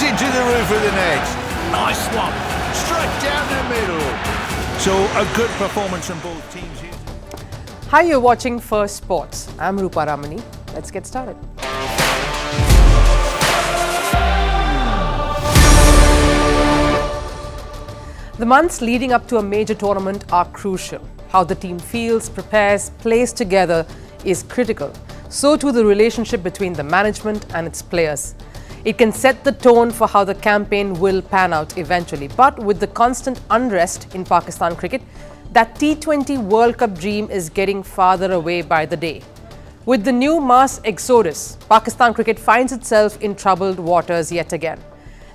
into the roof of the net. Nice one. Straight down the middle. So a good performance from both teams here. Hi, you're watching Firstpost. I'm Rupha Ramani. Let's get started. The months leading up to a major tournament are crucial. How the team feels, prepares, plays together is critical. So too the relationship between the management and its players. It can set the tone for how the campaign will pan out eventually. But with the constant unrest in Pakistan cricket, that T20 World Cup dream is getting farther away by the day. With the new mass exodus, Pakistan cricket finds itself in troubled waters yet again.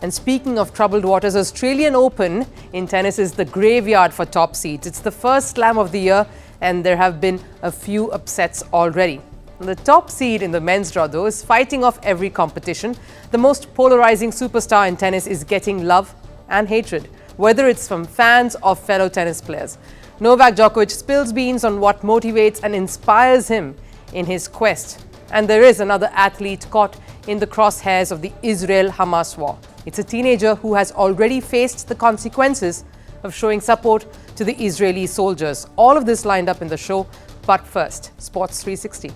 And speaking of troubled waters, Australian Open in tennis is the graveyard for top seeds. It's the first slam of the year and there have been a few upsets already. The top seed in the men's draw, though, is fighting off every competition. The most polarizing superstar in tennis is getting love and hatred, whether it's from fans or fellow tennis players. Novak Djokovic spills beans on what motivates and inspires him in his quest. And there is another athlete caught in the crosshairs of the Israel-Hamas war. It's a teenager who has already faced the consequences of showing support to the Israeli soldiers. All of this lined up in the show, but first, Sports 360.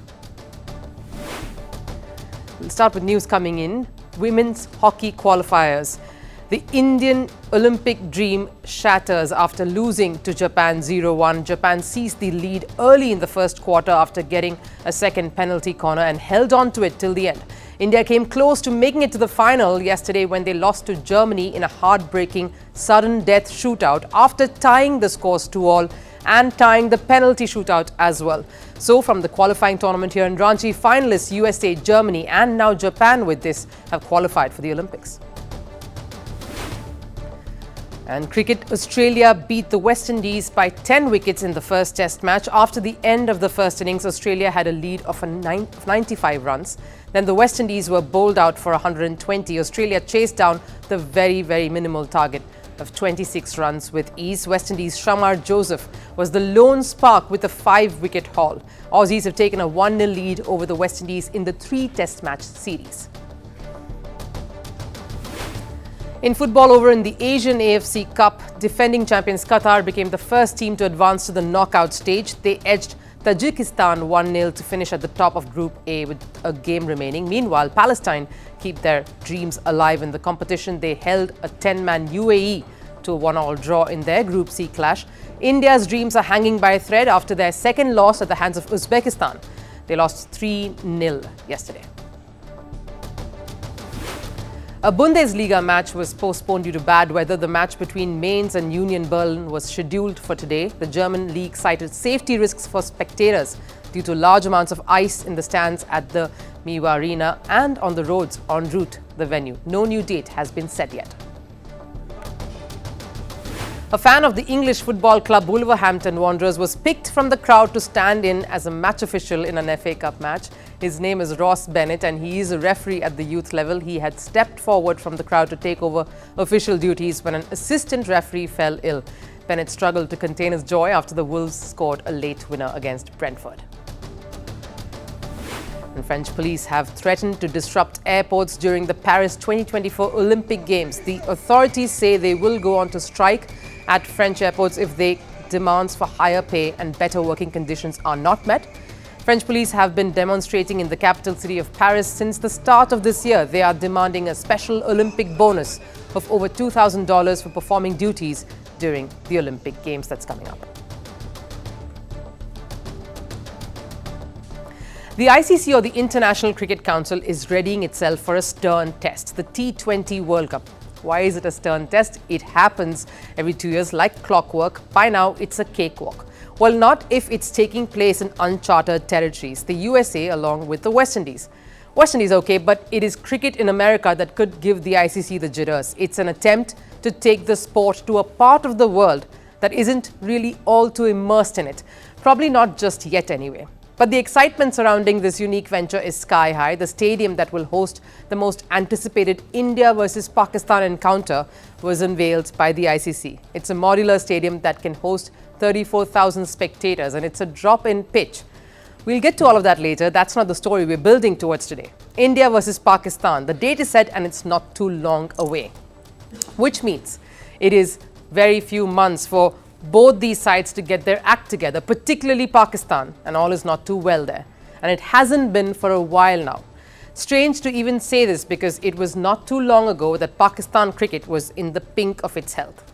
We'll start with news coming in. Women's hockey qualifiers. The Indian Olympic dream shatters after losing to Japan 0-1. Japan seized the lead early in the first quarter after getting a second penalty corner and held on to it till the end. India came close to making it to the final yesterday when they lost to Germany in a heartbreaking sudden death shootout after tying the scores 2-2 and tying the penalty shootout as well. So from the qualifying tournament here in Ranchi, finalists USA, Germany and now Japan with this have qualified for the Olympics. And cricket, Australia beat the West Indies by 10 wickets in the first test match. After the end of the first innings, Australia had a lead of 95 runs. Then the West Indies were bowled out for 120. Australia chased down the very minimal target of 26 runs with ease. West Indies' Shamar Joseph was the lone spark with a 5-wicket haul. Aussies have taken a 1-0 lead over the West Indies in the 3-test match series. In football, over in the Asian AFC Cup, defending champions Qatar became the first team to advance to the knockout stage. They edged Tajikistan 1-0 to finish at the top of Group A with a game remaining. Meanwhile, Palestine keep their dreams alive in the competition. They held a 10-man UAE to a 1-1 draw in their Group C clash. India's dreams are hanging by a thread after their second loss at the hands of Uzbekistan. They lost 3-0 yesterday. A Bundesliga match was postponed due to bad weather. The match between Mainz and Union Berlin was scheduled for today. The German league cited safety risks for spectators due to large amounts of ice in the stands at the Miwa Arena and on the roads en route to the venue. No new date has been set yet. A fan of the English football club Wolverhampton Wanderers was picked from the crowd to stand in as a match official in an FA Cup match. His name is Ross Bennett and he is a referee at the youth level. He had stepped forward from the crowd to take over official duties when an assistant referee fell ill. Bennett struggled to contain his joy after the Wolves scored a late winner against Brentford. And French police have threatened to disrupt airports during the Paris 2024 Olympic Games. The authorities say they will go on to strike at French airports if their demands for higher pay and better working conditions are not met. French police have been demonstrating in the capital city of Paris since the start of this year. They are demanding a special Olympic bonus of over $2,000 for performing duties during the Olympic Games that's coming up. The ICC, or the International Cricket Council, is readying itself for a stern test, the T20 World Cup. Why is it a stern test? It happens every 2 years like clockwork. By now, it's a cakewalk. Well, not if it's taking place in uncharted territories, the USA along with the West Indies. West Indies, okay, but it is cricket in America that could give the ICC the jitters. It's an attempt to take the sport to a part of the world that isn't really all too immersed in it. Probably not just yet anyway. But the excitement surrounding this unique venture is sky high. The stadium that will host the most anticipated India versus Pakistan encounter was unveiled by the ICC. It's a modular stadium that can host 34,000 spectators and it's a drop-in pitch. We'll get to all of that later. That's not the story we're building towards today. India versus Pakistan. The date is set and it's not too long away, which means it is very few months for both these sides to get their act together, particularly Pakistan, and all is not too well there. And it hasn't been for a while now. Strange to even say this because it was not too long ago that Pakistan cricket was in the pink of its health.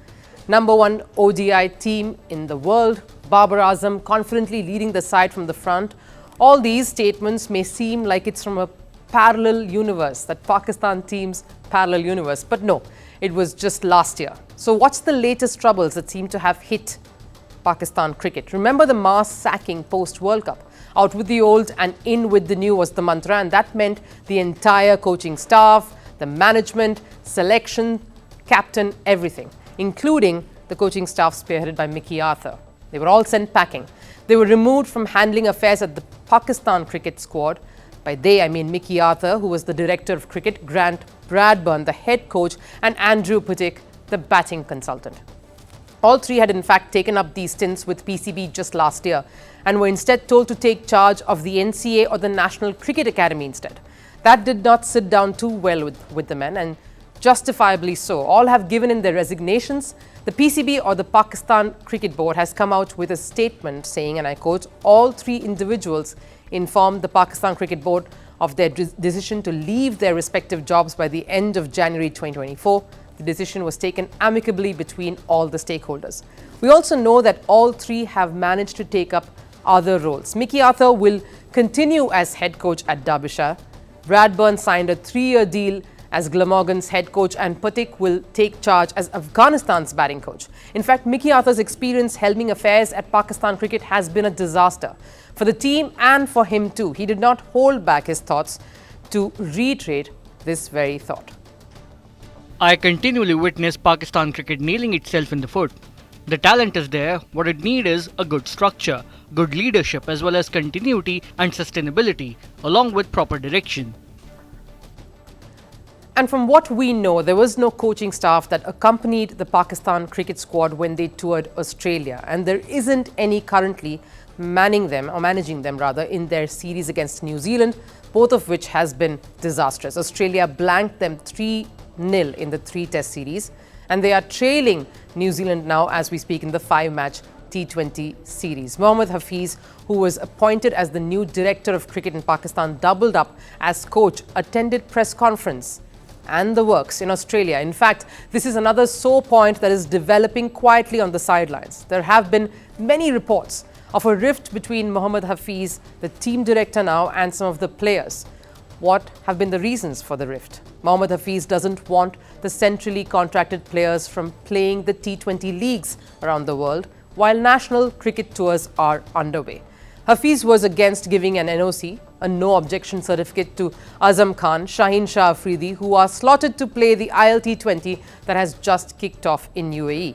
Number one ODI team in the world, Babar Azam confidently leading the side from the front. All these statements may seem like it's from a parallel universe, that Pakistan team's parallel universe, but no, it was just last year. So what's the latest troubles that seem to have hit Pakistan cricket? Remember the mass sacking post-World Cup? Out with the old and in with the new was the mantra, and that meant the entire coaching staff, the management, selection, captain, everything, including the coaching staff spearheaded by Micky Arthur. They were all sent packing. They were removed from handling affairs at the Pakistan cricket squad. By they, I mean Micky Arthur, who was the director of cricket, Grant Bradburn, the head coach, and Andrew Puttick, the batting consultant. All three had in fact taken up these stints with PCB just last year and were instead told to take charge of the NCA or the National Cricket Academy instead. That did not sit down too well with the men, and justifiably so. All have given in their resignations. The PCB or the Pakistan Cricket Board has come out with a statement saying, and I quote, all three individuals informed the Pakistan Cricket Board of their decision to leave their respective jobs by the end of January 2024. The decision was taken amicably between all the stakeholders. We also know that all three have managed to take up other roles. Micky Arthur will continue as head coach at Derbyshire. Bradburn signed a 3-year deal as Glamorgan's head coach, and Puttick will take charge as Afghanistan's batting coach. In fact, Micky Arthur's experience helming affairs at Pakistan cricket has been a disaster for the team and for him too. He did not hold back his thoughts to reiterate this very thought. I continually witness Pakistan cricket nailing itself in the foot. The talent is there. What it needs is a good structure, good leadership, as well as continuity and sustainability, along with proper direction. And from what we know, there was no coaching staff that accompanied the Pakistan cricket squad when they toured Australia. And there isn't any currently managing them in their series against New Zealand, both of which has been disastrous. Australia blanked them 3-0 in the 3-test series, and they are trailing New Zealand now as we speak in the 5-match T20 series. Mohammad Hafeez, who was appointed as the new director of cricket in Pakistan, doubled up as coach, attended press conference and the works in Australia. In fact, this is another sore point that is developing quietly on the sidelines. There have been many reports of a rift between Mohammad Hafeez, the team director now, and some of the players. What have been the reasons for the rift? Mohammad Hafeez doesn't want the centrally contracted players from playing the T20 leagues around the world while national cricket tours are underway. Hafeez was against giving an NOC, a no objection certificate, to Azam Khan, Shaheen Shah Afridi, who are slotted to play the ILT20 that has just kicked off in UAE.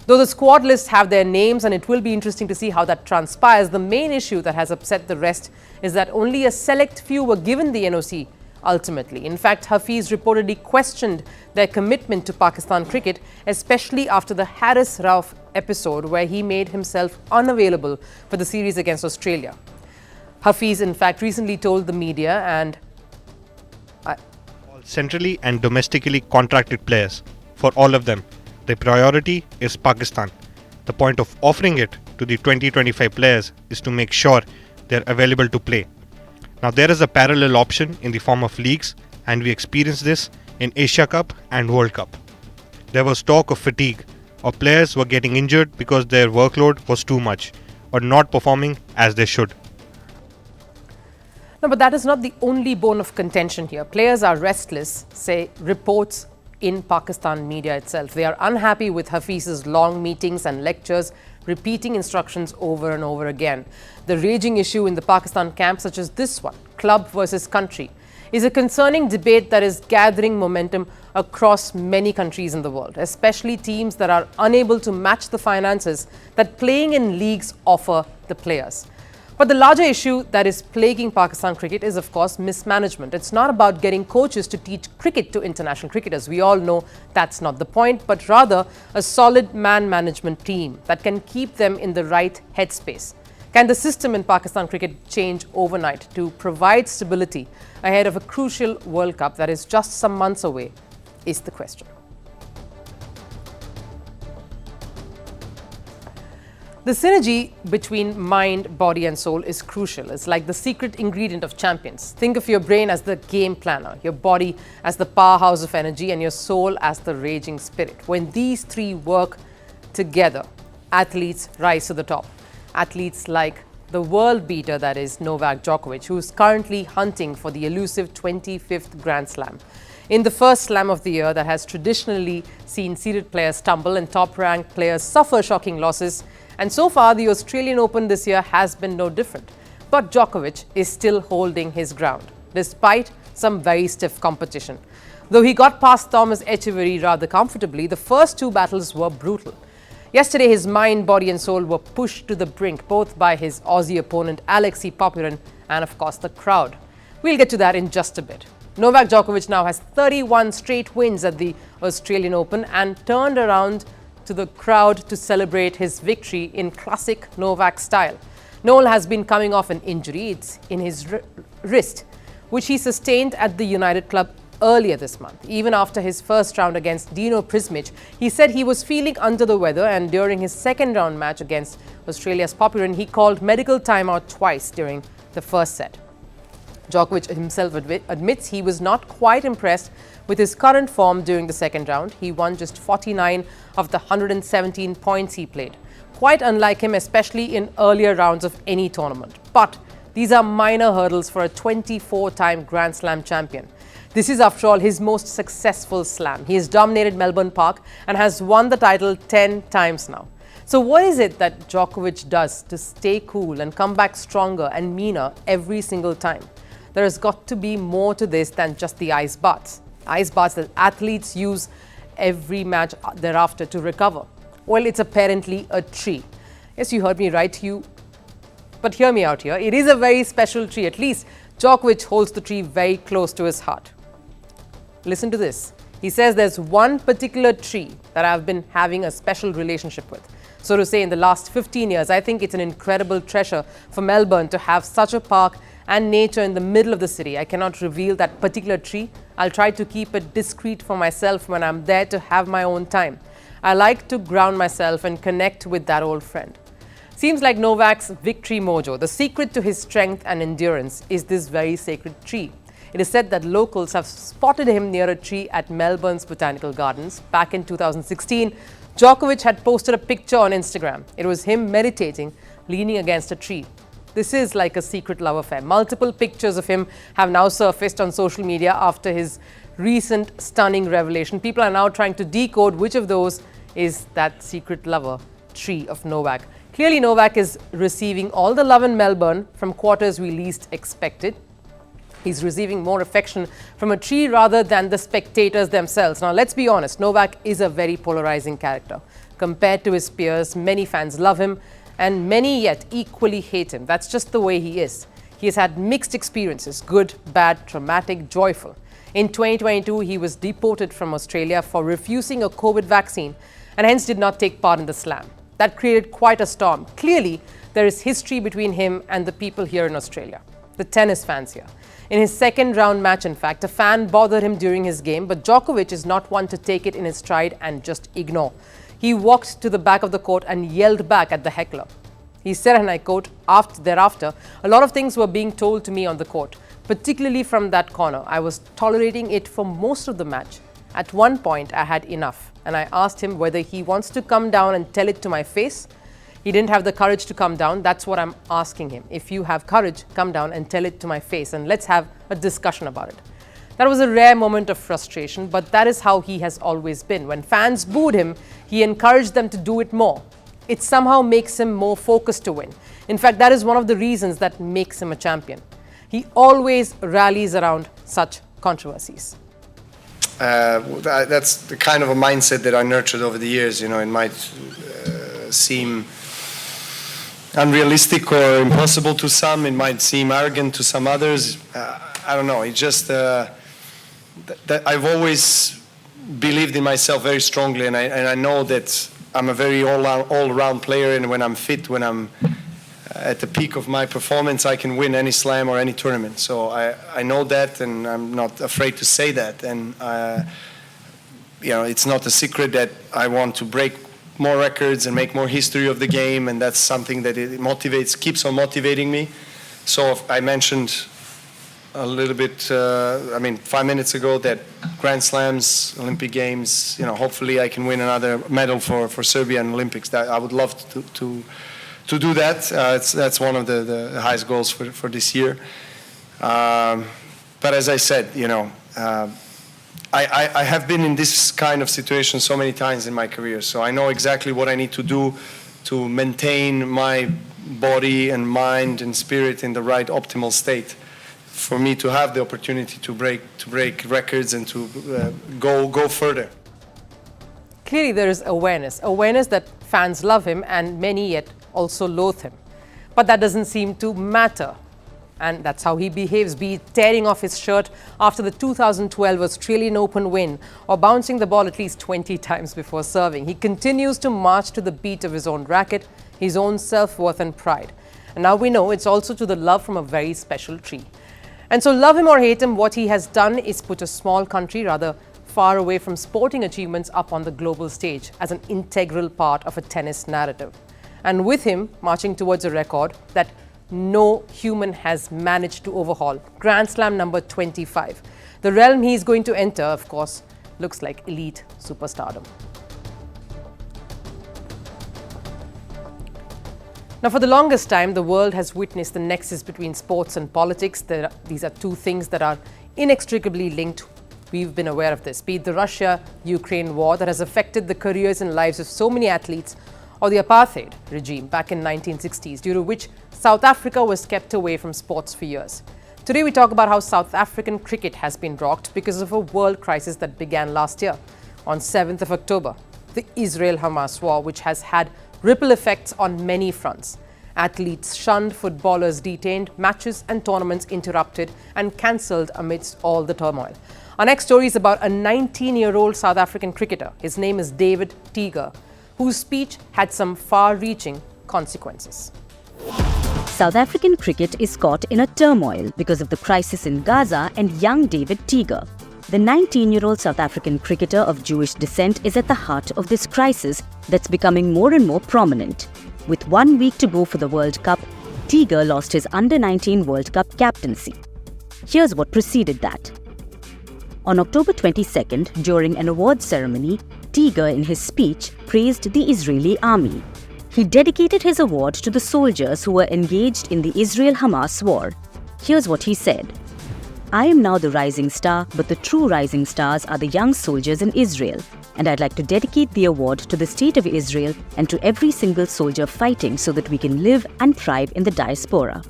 Though the squad lists have their names, and it will be interesting to see how that transpires, the main issue that has upset the rest is that only a select few were given the NOC ultimately. In fact, Hafeez reportedly questioned their commitment to Pakistan cricket, especially after the Haris Rauf episode where he made himself unavailable for the series against Australia. Hafeez, in fact, recently told the media and centrally and domestically contracted players, for all of them, the priority is Pakistan. The point of offering it to the 2025 players is to make sure they're available to play. Now, there is a parallel option in the form of leagues, and we experienced this in Asia Cup and World Cup. There was talk of fatigue, or players were getting injured because their workload was too much, or not performing as they should. No, but that is not the only bone of contention here. Players are restless, say reports in Pakistan media itself. They are unhappy with Hafeez's long meetings and lectures, repeating instructions over and over again. The raging issue in the Pakistan camp, such as this one, club versus country, is a concerning debate that is gathering momentum across many countries in the world, especially teams that are unable to match the finances that playing in leagues offer the players. But the larger issue that is plaguing Pakistan cricket is, of course, mismanagement. It's not about getting coaches to teach cricket to international cricketers. We all know that's not the point, but rather a solid man management team that can keep them in the right headspace, Can the system in Pakistan cricket change overnight to provide stability ahead of a crucial World Cup that is just some months away, is the question. The synergy between mind, body and soul is crucial. It's like the secret ingredient of champions. Think of your brain as the game planner, your body as the powerhouse of energy and your soul as the raging spirit. When these three work together, athletes rise to the top. Athletes like the world beater, that is Novak Djokovic, who is currently hunting for the elusive 25th Grand Slam. In the first slam of the year that has traditionally seen seeded players stumble and top-ranked players suffer shocking losses, and so far, the Australian Open this year has been no different. But Djokovic is still holding his ground, despite some very stiff competition. Though he got past Thomas Echeverry rather comfortably, the first two battles were brutal. Yesterday, his mind, body and soul were pushed to the brink, both by his Aussie opponent Alexei Popyrin and, of course, the crowd. We'll get to that in just a bit. Novak Djokovic now has 31 straight wins at the Australian Open and turned around to the crowd to celebrate his victory in classic Novak style. Noel has been coming off an injury. It's in his wrist, which he sustained at the United Club earlier this month. Even after his first round against Dino Prismic, he said he was feeling under the weather, and during his second round match against Australia's Popyrin, he called medical timeout twice during the first set. Djokovic himself admits he was not quite impressed with his current form during the second round. He won just 49 of the 117 points he played. Quite unlike him, especially in earlier rounds of any tournament. But these are minor hurdles for a 24-time Grand Slam champion. This is, after all, his most successful slam. He has dominated Melbourne Park and has won the title 10 times now. So what is it that Djokovic does to stay cool and come back stronger and meaner every single time? There has got to be more to this than just the ice baths. Ice baths that athletes use every match thereafter to recover. Well, it's apparently a tree. Yes, you heard me right, but hear me out here. It is a very special tree. At least Djokovic holds the tree very close to his heart. Listen to this. He says there's one particular tree that I've been having a special relationship with. So to say, in the last 15 years, I think it's an incredible treasure for Melbourne to have such a park and nature in the middle of the city. I cannot reveal that particular tree. I'll try to keep it discreet for myself when I'm there to have my own time. I like to ground myself and connect with that old friend. Seems like Novak's victory mojo, the secret to his strength and endurance, is this very sacred tree. It is said that locals have spotted him near a tree at Melbourne's Botanical Gardens. Back in 2016, Djokovic had posted a picture on Instagram. It was him meditating, leaning against a tree. This is like a secret love affair. Multiple pictures of him have now surfaced on social media after his recent stunning revelation. People are now trying to decode which of those is that secret lover tree of Novak. Clearly, Novak is receiving all the love in Melbourne from quarters we least expected. He's receiving more affection from a tree rather than the spectators themselves. Now, let's be honest, Novak is a very polarizing character. Compared to his peers, many fans love him, and many yet equally hate him. That's just the way he is. He has had mixed experiences, good, bad, traumatic, joyful. In 2022, he was deported from Australia for refusing a COVID vaccine and hence did not take part in the slam. That created quite a storm. Clearly, there is history between him and the people here in Australia, the tennis fans here. In his second round match, in fact, a fan bothered him during his game, but Djokovic is not one to take it in his stride and just ignore. He walked to the back of the court and yelled back at the heckler. He said, and I quote, thereafter, a lot of things were being told to me on the court, particularly from that corner. I was tolerating it for most of the match. At one point, I had enough, and I asked him whether he wants to come down and tell it to my face. He didn't have the courage to come down. That's what I'm asking him. If you have courage, come down and tell it to my face, and let's have a discussion about it. That was a rare moment of frustration, but that is how he has always been. When fans booed him, he encouraged them to do it more. It somehow makes him more focused to win. In fact, that is one of the reasons that makes him a champion. He always rallies around such controversies. That's the kind of a mindset that I nurtured over the years. You know, it might seem unrealistic or impossible to some. It might seem arrogant to some others. I don't know. It's just that I've always believed in myself very strongly, and I know that I'm a very all-round player. And when I'm fit, when I'm at the peak of my performance, I can win any slam or any tournament. So I know that, and I'm not afraid to say that. And it's not a secret that I want to break more records and make more history of the game, and that's something that it keeps on motivating me. So I mentioned a little bit, 5 minutes ago, that Grand Slams, Olympic Games, hopefully I can win another medal for Serbia in Olympics. That I would love to do that. That's one of the highest goals for this year. But as I said, I have been in this kind of situation so many times in my career, so I know exactly what I need to do to maintain my body and mind and spirit in the right optimal state for me to have the opportunity to break records and to go further. Clearly there is awareness that fans love him and many yet also loathe him. But that doesn't seem to matter. And that's how he behaves, be it tearing off his shirt after the 2012 Australian Open win or bouncing the ball at least 20 times before serving. He continues to march to the beat of his own racket, his own self-worth and pride. And now we know it's also to the love from a very special tree. And so love him or hate him, what he has done is put a small country rather far away from sporting achievements up on the global stage as an integral part of a tennis narrative. And with him marching towards a record that no human has managed to overhaul, Grand Slam number 25. The realm he's going to enter, of course, looks like elite superstardom. Now, for the longest time, the world has witnessed the nexus between sports and politics. These are two things that are inextricably linked. We've been aware of this, be it the Russia-Ukraine war that has affected the careers and lives of so many athletes, or the apartheid regime back in 1960s, due to which South Africa was kept away from sports for years. Today we talk about how South African cricket has been rocked because of a world crisis that began last year on 7th of October, the Israel-Hamas war, which has had ripple effects on many fronts. Athletes shunned, footballers detained, matches and tournaments interrupted and cancelled amidst all the turmoil. Our next story is about a 19-year-old South African cricketer. His name is David Teeger, whose speech had some far-reaching consequences. South African cricket is caught in a turmoil because of the crisis in Gaza and young David Teeger. The 19-year-old South African cricketer of Jewish descent is at the heart of this crisis that's becoming more and more prominent. With 1 week to go for the World Cup, Teeger lost his Under-19 World Cup captaincy. Here's what preceded that. On October 22nd, during an awards ceremony, Teeger in his speech praised the Israeli army. He dedicated his award to the soldiers who were engaged in the Israel-Hamas war. Here's what he said. "I am now the rising star, but the true rising stars are the young soldiers in Israel. And I'd like to dedicate the award to the state of Israel and to every single soldier fighting so that we can live and thrive in the diaspora."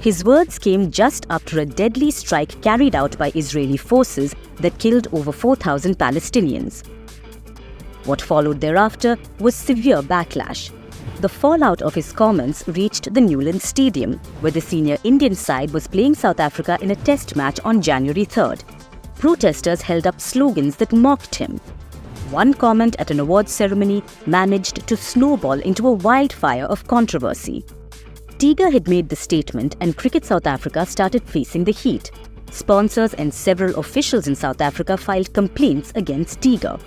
His words came just after a deadly strike carried out by Israeli forces that killed over 4,000 Palestinians. What followed thereafter was severe backlash. The fallout of his comments reached the Newlands Stadium, where the senior Indian side was playing South Africa in a test match on January 3rd. Protesters held up slogans that mocked him. One comment at an awards ceremony managed to snowball into a wildfire of controversy. Teeger had made the statement and Cricket South Africa started facing the heat. Sponsors and several officials in South Africa filed complaints against Teeger.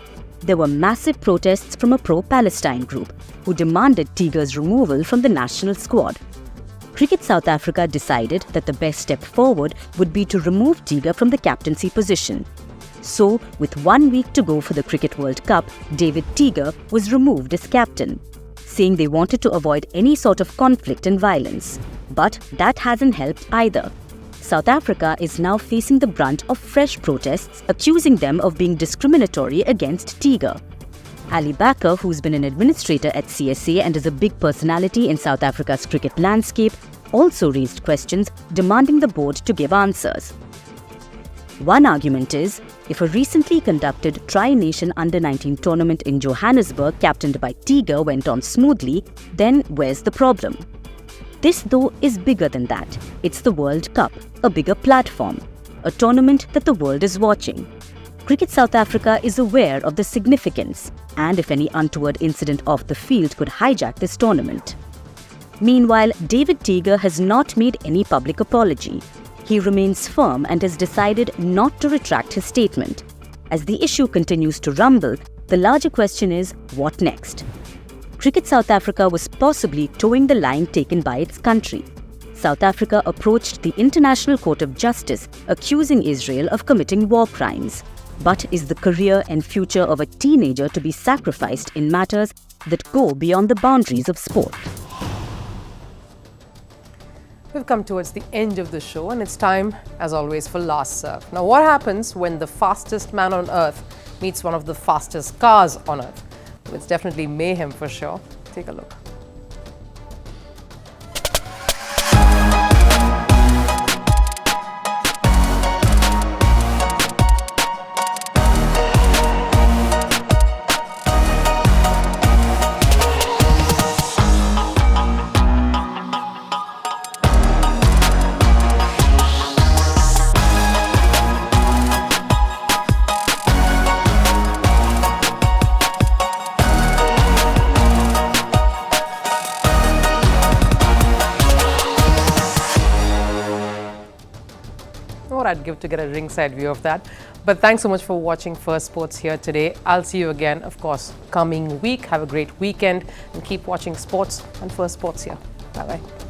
There were massive protests from a pro-Palestine group who demanded Teeger's removal from the national squad. Cricket South Africa decided that the best step forward would be to remove Teeger from the captaincy position. So, with 1 week to go for the Cricket World Cup, David Teeger was removed as captain, saying they wanted to avoid any sort of conflict and violence. But that hasn't helped either. South Africa is now facing the brunt of fresh protests, accusing them of being discriminatory against Teeger. Ali Bakker, who's been an administrator at CSA and is a big personality in South Africa's cricket landscape, also raised questions demanding the board to give answers. One argument is, if a recently conducted Tri-Nation Under-19 tournament in Johannesburg captained by Teeger went on smoothly, then where's the problem? This, though, is bigger than that. It's the World Cup, a bigger platform, a tournament that the world is watching. Cricket South Africa is aware of the significance, and if any untoward incident off the field could hijack this tournament. Meanwhile, David Teeger has not made any public apology. He remains firm and has decided not to retract his statement. As the issue continues to rumble, the larger question is, what next? Cricket South Africa was possibly towing the line taken by its country. South Africa approached the International Court of Justice, accusing Israel of committing war crimes. But is the career and future of a teenager to be sacrificed in matters that go beyond the boundaries of sport? We've come towards the end of the show, and it's time, as always, for Last Serve. Now, what happens when the fastest man on earth meets one of the fastest cars on earth? Well, it's definitely mayhem for sure. Take a look. What I'd give to get a ringside view of that. But thanks so much for watching Firstpost here today. I'll see you again, of course, coming week. Have a great weekend and keep watching sports on Firstpost here. Bye-bye.